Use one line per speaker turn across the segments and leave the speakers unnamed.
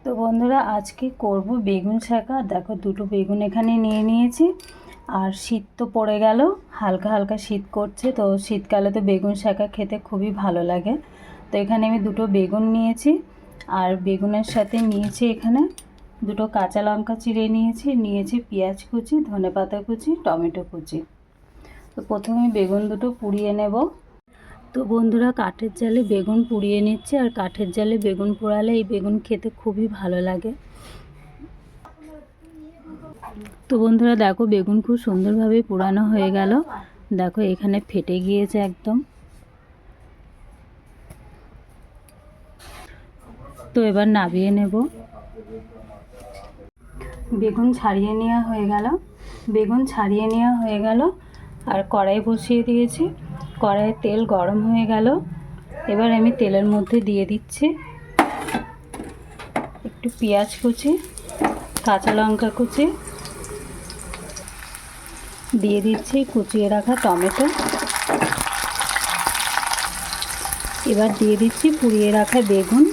তো বন্ধুরা আজকে করব বেগুন শাঁকা। দেখো দুটো বেগুন এখানে নিয়ে নিয়েছি। আর শীত তো পড়ে গেল, হালকা হালকা শীত করছে, তো শীতকালে তো বেগুন শাঁকা খেতে খুবই ভালো লাগে। তো এখানে আমি দুটো বেগুন নিয়েছি, আর বেগুনের সাথে নিয়েছি এখানে দুটো কাঁচা লঙ্কা চিড়ে নিয়েছি পেঁয়াজ কুচি, ধনেপাতা কুচি, টমেটো কুচি। তো প্রথমে বেগুন দুটো পুড়িয়ে নেব। তো বন্ধুরা কাঠের জালে বেগুন পুড়িয়ে নিচ্ছে, আর কাঠের জালে বেগুন পোড়ালে এই বেগুন খেতে খুবই ভালো লাগে। তো বন্ধুরা দেখো বেগুন খুব সুন্দরভাবে পোড়ানো হয়ে গেল। দেখো এখানে ফেটে গিয়েছে একদম। তো এবার নামিয়ে নেব। বেগুন ছাড়িয়ে নেওয়া হয়ে গেল। আর কড়াই বসিয়ে দিয়েছি। কড়াইয়ে তেল গরম হয়ে গেল। এবার আমি তেলের মধ্যে দিয়ে দিচ্ছি একটু পেঁয়াজ কুচি, কাঁচা লঙ্কা কুচি, দিয়ে দিচ্ছি কুচিয়ে রাখা টমেটো। এবার দিয়ে দিচ্ছি পুড়িয়ে রাখা বেগুন।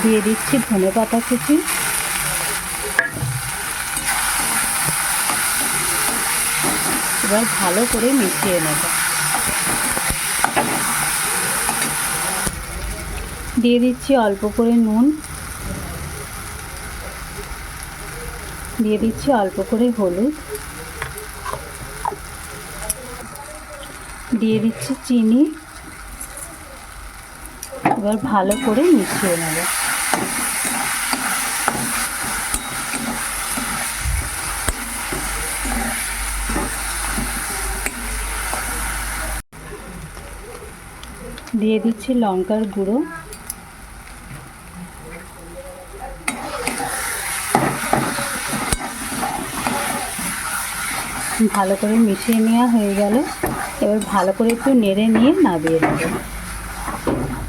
দিয়ে দিচ্ছি ধনেপাতা কুচি। এবার ভালো করে মিশিয়ে নেব। দিয়ে দিচ্ছি অল্প করে নুন, দিয়ে দিচ্ছি অল্প করে হলুদ, দিয়ে দিচ্ছি চিনি। এবার ভালো করে মিশিয়ে নেব। দিয়ে দিচ্ছি লঙ্কার গুঁড়ো, ভালো করে মিশিয়ে নেওয়া হয়ে গেল। এবার ভালো করে একটু নেড়ে নিয়ে নামিয়ে নেব।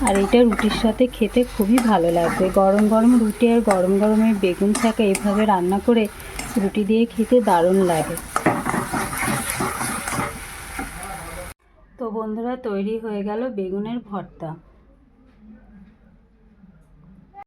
আর এটা রুটির সাথে খেতে খুবই ভালো লাগবে। গরম গরম রুটি আর গরম গরমের বেগুন শাঁকা এভাবে রান্না করে রুটি দিয়ে খেতে দারুণ লাগে। তো বন্ধুরা তৈরি হয়ে গেল বেগুনের ভর্তা।